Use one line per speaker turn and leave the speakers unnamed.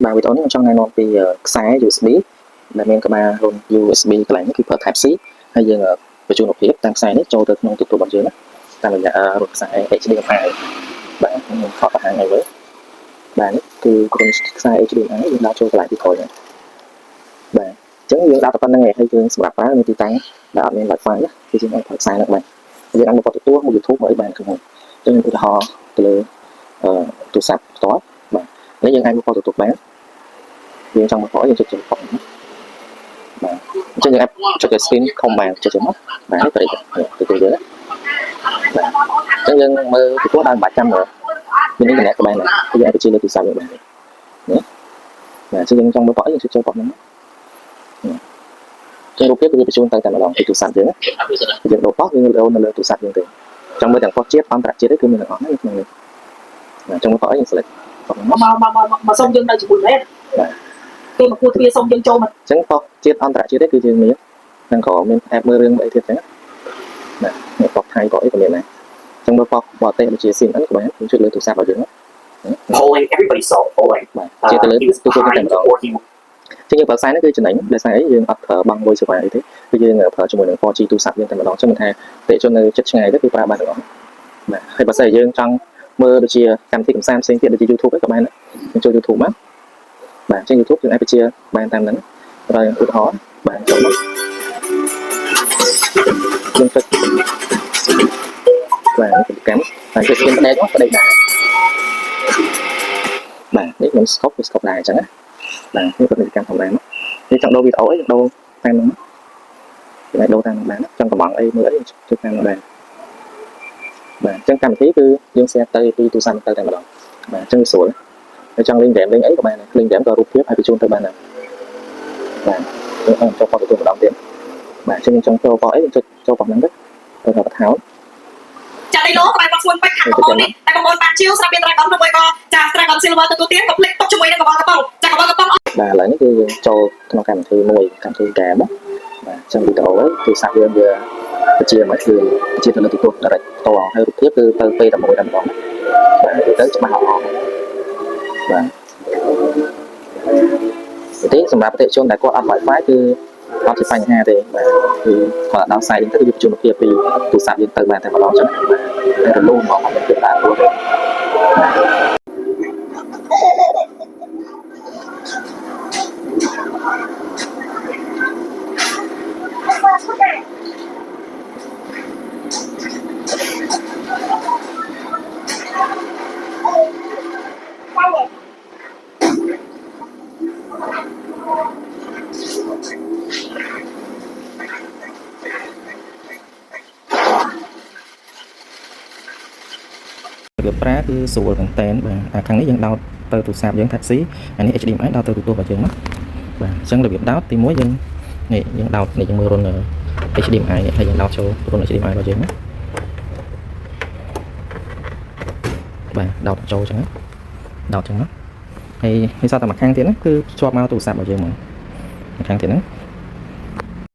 Bàវីដេអូនេះខ្ញុំចង់ណែនាំពីខ្សែ USB ដែលមានក្បាលរុន USB កន្លែងនេះគឺប្រើ Type C ហើយយើងបញ្ជូនរូបភាពតាមខ្សែនេះចូលទៅក្នុងទូរទស្សន៍របស់យើងណាតាមរយៈរថខ្សែ HDMI បាទខ្ញុំខកបង្ហាញឲ្យមើលបាទនេះគឺរុនខ្សែ HDMI យើងដាក់ចូលកន្លែងទីក្រោយនេះបាទអញ្ចឹងយើងដាក់តែប៉ុណ្្នឹងឯងហើយយើងសម្រាប់ប្រើនៅទីតាំងដែលអត់មាន Wi-Fi ណាគឺយើងអាចប្រើខ្សែហ្នឹងបានយើងអាចមកទទួលមក YouTube មកអីបានក្នុងហ្នឹងអញ្ចឹងឧទាហរណ៍ទៅលើទូរស័ព្ទផ្ទាល់បាទនេះយើងអាចមកទទួលបានយើងចង់មកខយើងចុចចំប៉ុនបាទអញ្ចឹងយើងអាចចុច screen ធំបានចុចមកបាទនេះទៅទទួលយើងណាបាទអញ្ចឹងយើងមើលទទួលដោយមិនបាច់ចាំមើលមាននេះកណែក៏បានដែរយើងអាចបញ្ជាលើទូរស័ព្ទយើងបានណាបាទអញ្ចឹងយើងចង់មើលប៉ុនយើងចុចចូលប៉ុនហ្នឹងចេញរូបភាពគឺបញ្ជូនទៅតែម្ដងពីទូរស័ព្ទយើងយើងដូរប៉ុនយើងដូរនៅលើទូរស័ព្ទយើងទៅចង់មើលទាំងប៉ុនជាតិអន្តរជាតិគឺមានទាំងអស់ហ្នឹងក្នុងនេះបាទចង់មើលប៉ុនយើង select ប៉ុនមកសុំយើងនៅជាមួយមែនបាទគេមកគួរទ្វារសុំយើងចូលមកអញ្ចឹងប៉ុសជាតិអន្តរជាតិទេគឺយើងមានហ្នឹងក៏មានអេបមើលរឿងអីទៀតចឹងបាទនេះប៉ុសថៃប៉ុសអីក៏មានដែរអញ្ចឹងមើលប៉ុសបរទេសដូចជា CNN ក៏បានយើងជួយលើទូរស័ព្ទរបស់យើងណា
polling everybody saw polling
បាទជាទៅលើទូរស័ព្ទតែម្ដងចឹងយើងប្រើខ្សែនេះគឺចំណេញដោយសារអីយើងអត់ប្រើបង់លុយសេវាអីទេគឺយើងប្រើជាមួយនឹង 4G ទូរស័ព្ទយើងតែម្ដងចឹងមិនថាតេជននៅចិត្តឆ្ងាយទៅគឺប្រើបានទាំងអស់បាទហើយបើសិនយើងចង់មើលដូចជាកម្មវិធីកម្សាន្តផ្សេងទៀតដូចជា YouTube អីក៏បានដែរយើងចូល YouTube មកបាទអញ្ចឹង YouTube យើងអាចបញ្ជាបានតាមហ្នឹងហើយឧទាហរណ៍បាទចូលមកយើងចុចបាទនេះគឺកម្មហើយចុចស្គីនផ្ដេកមកផ្ដេកដែរបាទនេះខ្ញុំ scope ដែរអញ្ចឹងណាបាទនេះគឺកម្មធម្មតាមកនេះចង់ដូរវីដេអូអីដូរតាមហ្នឹងយើងអាចដូរតាមហ្នឹងបានចង់កំងអីមើលអីចុចតាមហ្នឹងដែរបាទអញ្ចឹងកម្មវិធីគឺយើង share ទៅពីទូរស័ព្ទទៅតែម្ដងបាទអញ្ចឹងវាស្រួលហើយចង់លេងហ្គេមលេងអីក៏បានដែរលេងហ្គេមក៏រូបភាពឲ្យបញ្ជូនទៅបានដែរបាទយើងចូលប៉ុនទទួលម្ដងទៀតបាទអញ្ចឹងចង់ចូលប៉ុនអីយើងចុចចូលប៉ុនហ្នឹងទៅថាបថោ
ចាđây lố các bạn xuống quanh hàng của này tại con bạn chiêu sao bên dragon nó mới có cha dragon silver từ tiên có click tốc cho mấy cái bong cha cái bong
បាទឥឡូវនេះគឺយើងចូលក្នុងកម្មវិធីមួយកម្មវិធីហ្គេមបាទអញ្ចឹងវីដេអូទូរស័ព្ទយើងវាបញ្ជាមកគឺបញ្ជាទៅលើទូរទស្សន៍ direct ផ្ទាល់ហើយរូបភាពគឺទៅពេលតែមួយតែម្ដងបាទទៅច្បាស់ល្អបាទទីសម្រាប់ប្រតិជនដែលគាត់អត់ Wi-Fi គឺអត់ជាបញ្ហាទេបាទគឺគាត់ដល់ site ទៅគឺបញ្ជូនរូបភាពពីទូរស័ព្ទយើងទៅបានតែម្ដងចឹងបាទរលូនមកមានភាពដាក់ខ្លួនប្រើគឺស្រួលមែនតើបាទខាងនេះយើងដោតទៅទូរស័ព្ទយើង Type C អានេះ HDMI ដោតទៅទូរទស្សន៍របស់យើងណាបាទអញ្ចឹងរបៀបដោតទី1យើងនេះយើងដោតនេះយើងមើលរុន HDMI នេះហើយយើងដោតចូលរុន HDMI របស់យើងណាបាទដោតចូលអញ្ចឹងដោតអញ្ចឹងណាហើយសតតែមួយខាងទៀតណាគឺភ្ជាប់មកទូរស័ព្ទរបស់យើងហ្មងមួយខាងទៀតហ្នឹង